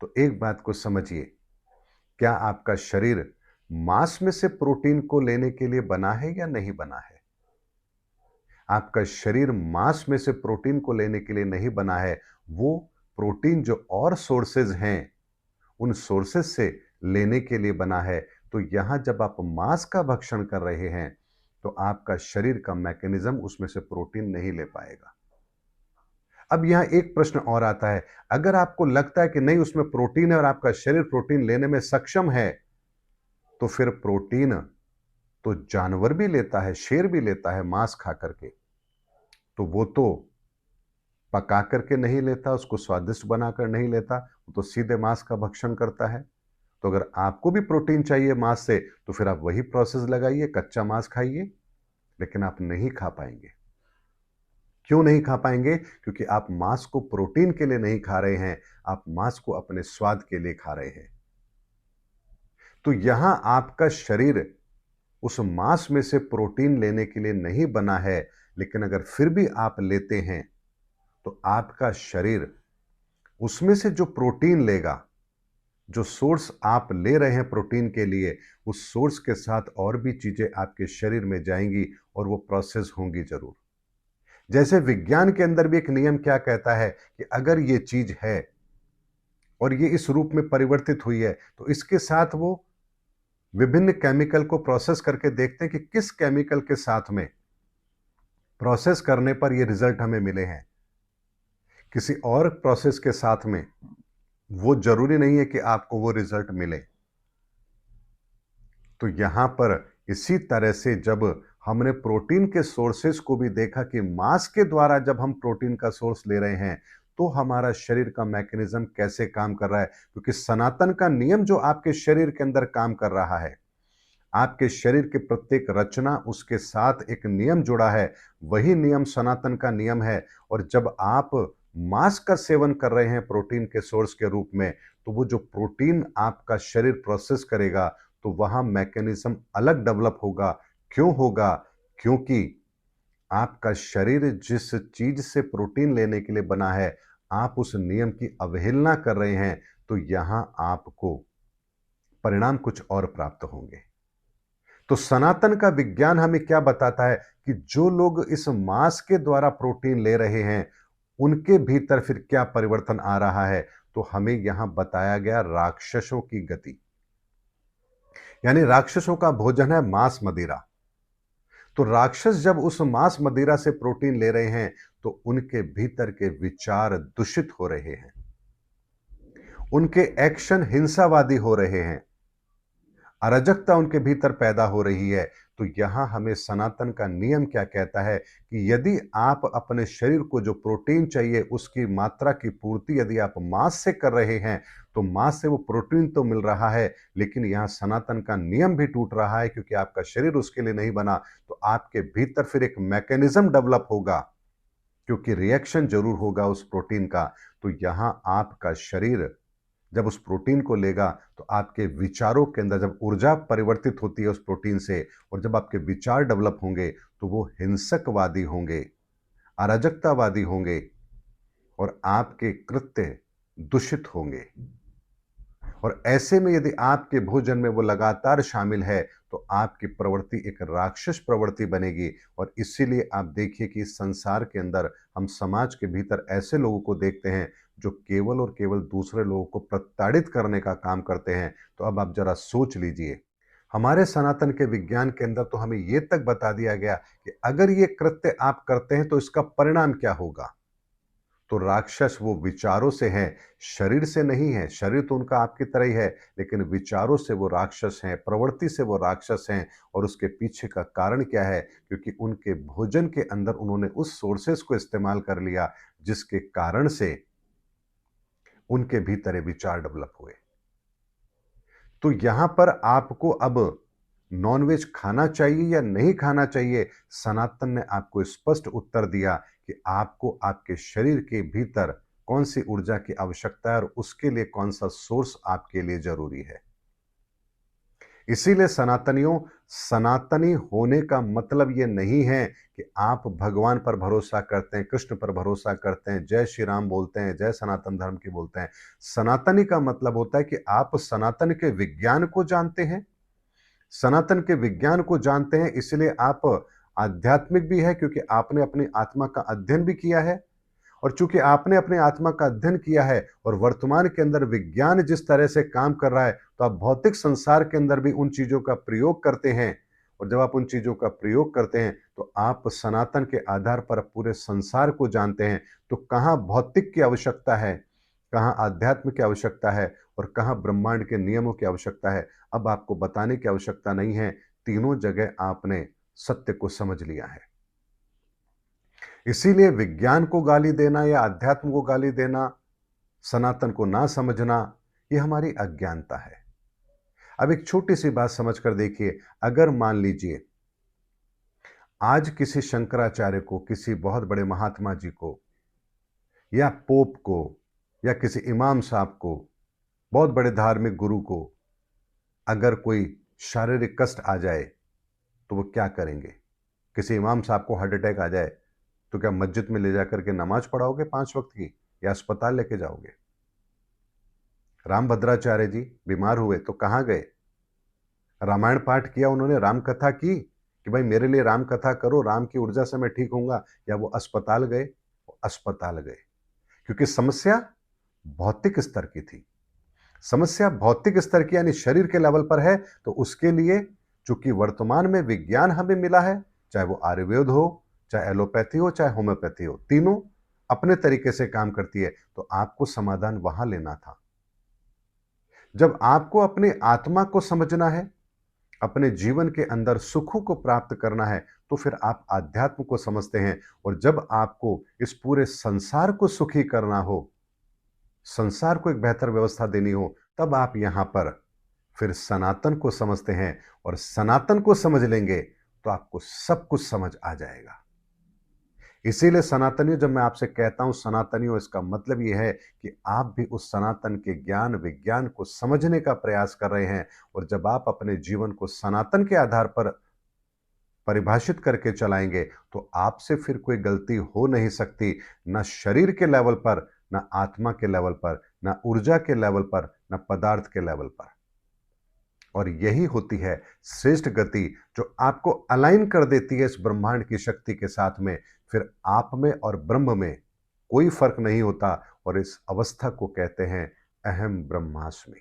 तो एक बात को समझिए, क्या आपका शरीर मांस में से प्रोटीन को लेने के लिए बना है या नहीं बना है? आपका शरीर मांस में से प्रोटीन को लेने के लिए नहीं बना है, वो प्रोटीन जो और सोर्सेज हैं, उन सोर्सेज से लेने के लिए बना है। तो यहां जब आप मांस का भक्षण कर रहे हैं, तो आपका शरीर का मैकेनिज्म उसमें से प्रोटीन नहीं ले पाएगा। अब यहां एक प्रश्न और आता है, अगर आपको लगता है कि नहीं उसमें प्रोटीन है और आपका शरीर प्रोटीन लेने में सक्षम है, तो फिर प्रोटीन तो जानवर भी लेता है, शेर भी लेता है मांस खा करके। तो वो तो पका करके नहीं लेता, उसको स्वादिष्ट बनाकर नहीं लेता, वो तो सीधे मांस का भक्षण करता है। तो अगर आपको भी प्रोटीन चाहिए मांस से, तो फिर आप वही प्रोसेस लगाइए, कच्चा मांस खाइए, लेकिन आप नहीं खा पाएंगे। क्यों नहीं खा पाएंगे? क्योंकि आप मांस को प्रोटीन के लिए नहीं खा रहे हैं, आप मांस को अपने स्वाद के लिए खा रहे हैं। तो यहां आपका शरीर उस मांस में से प्रोटीन लेने के लिए नहीं बना है, लेकिन अगर फिर भी आप लेते हैं, तो आपका शरीर उसमें से जो प्रोटीन लेगा, जो सोर्स आप ले रहे हैं प्रोटीन के लिए, उस सोर्स के साथ और भी चीजें आपके शरीर में जाएंगी और वो प्रोसेस होंगी जरूर। जैसे विज्ञान के अंदर भी एक नियम क्या कहता है कि अगर ये चीज है और ये इस रूप में परिवर्तित हुई है, तो इसके साथ वो विभिन्न केमिकल को प्रोसेस करके देखते हैं कि किस केमिकल के साथ में प्रोसेस करने पर ये रिजल्ट हमें मिले हैं। किसी और प्रोसेस के साथ में वो जरूरी नहीं है कि आपको वो रिजल्ट मिले। तो यहां पर इसी तरह से जब हमने प्रोटीन के सोर्सेस को भी देखा कि मांस के द्वारा जब हम प्रोटीन का सोर्स ले रहे हैं, तो हमारा शरीर का मैकेनिज्म कैसे काम कर रहा है, क्योंकि सनातन का नियम जो आपके शरीर के अंदर काम कर रहा है, आपके शरीर के प्रत्येक रचना उसके साथ एक नियम जुड़ा है, वही नियम सनातन का नियम है। और जब आप मांस का सेवन कर रहे हैं प्रोटीन के सोर्स के रूप में, तो वो जो प्रोटीन आपका शरीर प्रोसेस करेगा, तो वहां मैकेनिज्म अलग डेवलप होगा। क्यों होगा? क्योंकि आपका शरीर जिस चीज से प्रोटीन लेने के लिए बना है, आप उस नियम की अवहेलना कर रहे हैं, तो यहां आपको परिणाम कुछ और प्राप्त होंगे। तो सनातन का विज्ञान हमें क्या बताता है कि जो लोग इस मांस के द्वारा प्रोटीन ले रहे हैं, उनके भीतर फिर क्या परिवर्तन आ रहा है? तो हमें यहां बताया गया राक्षसों की गति, यानी राक्षसों का भोजन है मांस मदिरा। तो राक्षस जब उस मांस मदिरा से प्रोटीन ले रहे हैं, तो उनके भीतर के विचार दूषित हो रहे हैं, उनके एक्शन हिंसावादी हो रहे हैं, अराजकता उनके भीतर पैदा हो रही है। तो यहां हमें सनातन का नियम क्या कहता है कि यदि आप अपने शरीर को जो प्रोटीन चाहिए उसकी मात्रा की पूर्ति यदि आप मांस से कर रहे हैं, तो मांस से वो प्रोटीन तो मिल रहा है, लेकिन यहां सनातन का नियम भी टूट रहा है, क्योंकि आपका शरीर उसके लिए नहीं बना। तो आपके भीतर फिर एक मैकेनिज्म डेवलप होगा, क्योंकि रिएक्शन जरूर होगा उस प्रोटीन का। तो यहां आपका शरीर जब उस प्रोटीन को लेगा, तो आपके विचारों के अंदर जब ऊर्जा परिवर्तित होती है उस प्रोटीन से, और जब आपके विचार डेवलप होंगे, तो वो हिंसकवादी होंगे, अराजकतावादी होंगे और आपके कृत्य दूषित होंगे। और ऐसे में यदि आपके भोजन में वो लगातार शामिल है तो आपकी प्रवृत्ति एक राक्षस प्रवृत्ति बनेगी। और इसीलिए आप देखिए कि इस संसार के अंदर हम समाज के भीतर ऐसे लोगों को देखते हैं जो केवल और केवल दूसरे लोगों को प्रताड़ित करने का काम करते हैं। तो अब आप जरा सोच लीजिए, हमारे सनातन के विज्ञान के अंदर तो हमें यह तक बता दिया गया कि अगर ये कृत्य आप करते हैं तो इसका परिणाम क्या होगा। तो राक्षस वो विचारों से हैं, शरीर से नहीं है। शरीर तो उनका आपकी तरह ही है, लेकिन विचारों से वो राक्षस हैं, प्रवृत्ति से वो राक्षस हैं। और उसके पीछे का कारण क्या है? क्योंकि उनके भोजन के अंदर उन्होंने उस सोर्सेस को इस्तेमाल कर लिया जिसके कारण से उनके भीतर ये विचार डेवलप हुए। तो यहां पर आपको अब नॉनवेज खाना चाहिए या नहीं खाना चाहिए, सनातन ने आपको स्पष्ट उत्तर दिया कि आपको आपके शरीर के भीतर कौन सी ऊर्जा की आवश्यकता है और उसके लिए कौन सा सोर्स आपके लिए जरूरी है। इसीलिए सनातनियों, सनातनी होने का मतलब यह नहीं है कि आप भगवान पर भरोसा करते हैं, कृष्ण पर भरोसा करते हैं, जय श्री राम बोलते हैं, जय सनातन धर्म की बोलते हैं। सनातनी का मतलब होता है कि आप सनातन के विज्ञान को जानते हैं, सनातन के विज्ञान को जानते हैं। इसलिए आप आध्यात्मिक भी है क्योंकि आपने अपनी आत्मा का अध्ययन भी किया है। और चूंकि आपने अपनी आत्मा का अध्ययन किया है और वर्तमान के अंदर विज्ञान जिस तरह से काम कर रहा है, तो आप भौतिक संसार के अंदर भी उन चीजों का प्रयोग करते हैं। और जब आप उन चीजों का प्रयोग करते हैं तो आप सनातन के आधार पर पूरे संसार को जानते हैं। तो कहां भौतिक की आवश्यकता है, कहां आध्यात्म की आवश्यकता है और कहां ब्रह्मांड के नियमों की आवश्यकता है, अब आपको बताने की आवश्यकता नहीं है। तीनों जगह आपने सत्य को समझ लिया है। इसीलिए विज्ञान को गाली देना या अध्यात्म को गाली देना, सनातन को ना समझना, यह हमारी अज्ञानता है। अब एक छोटी सी बात समझ कर देखिए, अगर मान लीजिए आज किसी शंकराचार्य को, किसी बहुत बड़े महात्मा जी को या पोप को या किसी इमाम साहब को, बहुत बड़े धार्मिक गुरु को अगर कोई शारीरिक कष्ट आ जाए तो वो क्या करेंगे? किसी इमाम साहब को हार्ट अटैक आ जाए तो क्या मस्जिद में ले जाकर के नमाज पढ़ाओगे 5 वक्त की, या अस्पताल लेके जाओगे? रामभद्राचार्य जी बीमार हुए तो कहां गए? रामायण पाठ किया उन्होंने, राम कथा की कि भाई मेरे लिए राम कथा करो, राम की ऊर्जा से मैं ठीक होऊंगा, या वो अस्पताल गए? अस्पताल गए क्योंकि समस्या भौतिक स्तर की थी। समस्या भौतिक स्तर की यानी शरीर के लेवल पर है। तो उसके लिए चूंकि वर्तमान में विज्ञान हमें मिला है, चाहे वो आयुर्वेद हो, चाहे एलोपैथी हो, चाहे होम्योपैथी हो, तीनों अपने तरीके से काम करती है। तो आपको समाधान वहां लेना था। जब आपको अपनी आत्मा को समझना है, अपने जीवन के अंदर सुखों को प्राप्त करना है, तो फिर आप आध्यात्म को समझते हैं। और जब आपको इस पूरे संसार को सुखी करना हो, संसार को एक बेहतर व्यवस्था देनी हो, तब आप यहां पर फिर सनातन को समझते हैं। और सनातन को समझ लेंगे तो आपको सब कुछ समझ आ जाएगा। इसीलिए सनातनियों, जब मैं आपसे कहता हूं सनातनियों, इसका मतलब यह है कि आप भी उस सनातन के ज्ञान विज्ञान को समझने का प्रयास कर रहे हैं। और जब आप अपने जीवन को सनातन के आधार पर परिभाषित करके चलाएंगे तो आपसे फिर कोई गलती हो नहीं सकती, ना शरीर के लेवल पर, ना आत्मा के लेवल पर, ना ऊर्जा के लेवल पर, ना पदार्थ के लेवल पर। और यही होती है श्रेष्ठ गति, जो आपको अलाइन कर देती है इस ब्रह्मांड की शक्ति के साथ में। फिर आप में और ब्रह्म में कोई फर्क नहीं होता। और इस अवस्था को कहते हैं अहम ब्रह्मास्मि।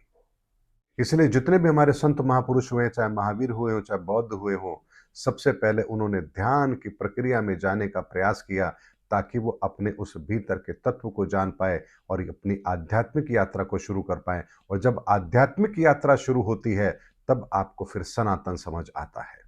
इसलिए जितने भी हमारे संत महापुरुष हुए, चाहे महावीर हुए हो, चाहे बौद्ध हुए हो, सबसे पहले उन्होंने ध्यान की प्रक्रिया में जाने का प्रयास किया ताकि वो अपने उस भीतर के तत्व को जान पाए और अपनी आध्यात्मिक यात्रा को शुरू कर पाए। और जब आध्यात्मिक यात्रा शुरू होती है तब आपको फिर सनातन समझ आता है।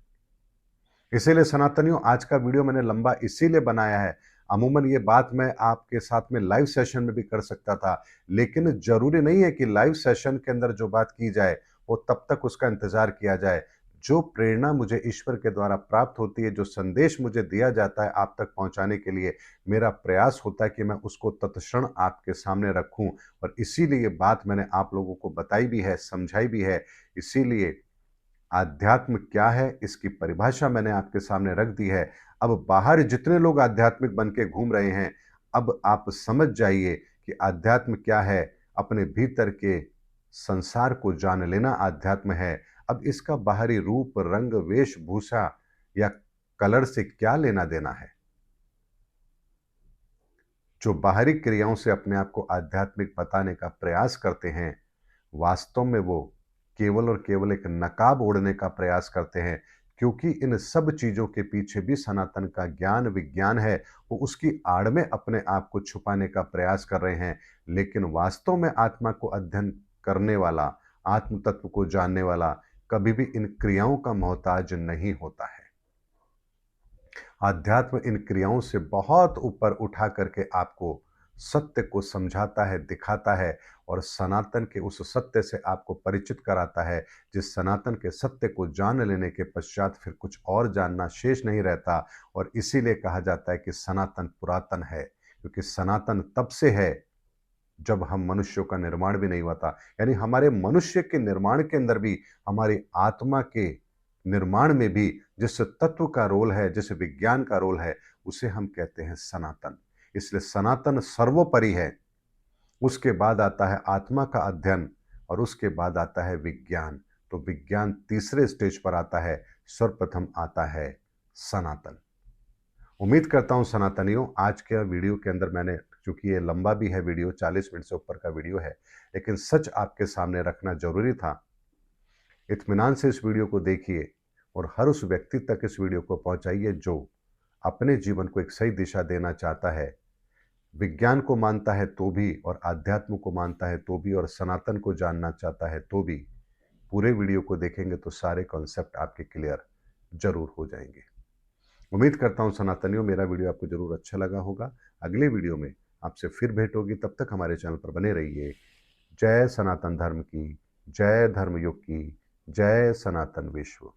इसीलिए सनातनियों, आज का वीडियो मैंने लंबा इसीलिए बनाया है। अमूमन ये बात मैं आपके साथ में लाइव सेशन में भी कर सकता था, लेकिन जरूरी नहीं है कि लाइव सेशन के अंदर जो बात की जाए वो तब तक उसका इंतजार किया जाए। जो प्रेरणा मुझे ईश्वर के द्वारा प्राप्त होती है, जो संदेश मुझे दिया जाता है आप तक पहुंचाने के लिए, मेरा प्रयास होता है कि मैं उसको तत्क्षण आपके सामने रखूं। और इसीलिए ये बात मैंने आप लोगों को बताई भी है, समझाई भी है। इसीलिए आध्यात्म क्या है इसकी परिभाषा मैंने आपके सामने रख दी है। अब बाहर जितने लोग आध्यात्मिक बन के घूम रहे हैं, अब आप समझ जाइए कि आध्यात्म क्या है। अपने भीतर के संसार को जान लेना आध्यात्म है। अब इसका बाहरी रूप, रंग, वेशभूषा या कलर से क्या लेना देना है। जो बाहरी क्रियाओं से अपने आप को आध्यात्मिक बताने का प्रयास करते हैं, वास्तव में वो केवल और केवल एक नकाब ओढ़ने का प्रयास करते हैं, क्योंकि इन सब चीजों के पीछे भी सनातन का ज्ञान विज्ञान है। वो उसकी आड़ में अपने आप को छुपाने का प्रयास कर रहे हैं, लेकिन वास्तव में आत्मा को अध्ययन करने वाला, आत्म तत्व को जानने वाला कभी भी इन क्रियाओं का मोहताज नहीं होता है। आध्यात्म इन क्रियाओं से बहुत ऊपर उठा करके आपको सत्य को समझाता है, दिखाता है, और सनातन के उस सत्य से आपको परिचित कराता है, जिस सनातन के सत्य को जान लेने के पश्चात फिर कुछ और जानना शेष नहीं रहता। और इसीलिए कहा जाता है कि सनातन पुरातन है, क्योंकि सनातन तब से है जब हम मनुष्यों का निर्माण भी नहीं हुआ था। यानी हमारे मनुष्य के निर्माण के अंदर भी, हमारी आत्मा के निर्माण में भी जिस तत्व का रोल है, जिस विज्ञान का रोल है, उसे हम कहते हैं सनातन। इसलिए सनातन सर्वोपरि है। उसके बाद आता है आत्मा का अध्ययन, और उसके बाद आता है विज्ञान। तो विज्ञान तीसरे स्टेज पर आता है, सर्वप्रथम आता है सनातन। उम्मीद करता हूं सनातनियों, आज के वीडियो के अंदर मैंने, चूंकि ये लंबा भी है वीडियो, 40 मिनट से ऊपर का वीडियो है, लेकिन सच आपके सामने रखना जरूरी था। इत्मीनान से इस वीडियो को देखिए और हर उस व्यक्ति तक इस वीडियो को पहुंचाइए जो अपने जीवन को एक सही दिशा देना चाहता है। विज्ञान को मानता है तो भी, और आध्यात्म को मानता है तो भी, और सनातन को जानना चाहता है तो भी। पूरे वीडियो को देखेंगे तो सारे कॉन्सेप्ट आपके क्लियर जरूर हो जाएंगे। उम्मीद करता हूं सनातनियों, मेरा वीडियो आपको जरूर अच्छा लगा होगा। अगले वीडियो में आपसे फिर भेंट होगी, तब तक हमारे चैनल पर बने रहिए। जय सनातन धर्म की, जय धर्म युग की, जय सनातन विश्व।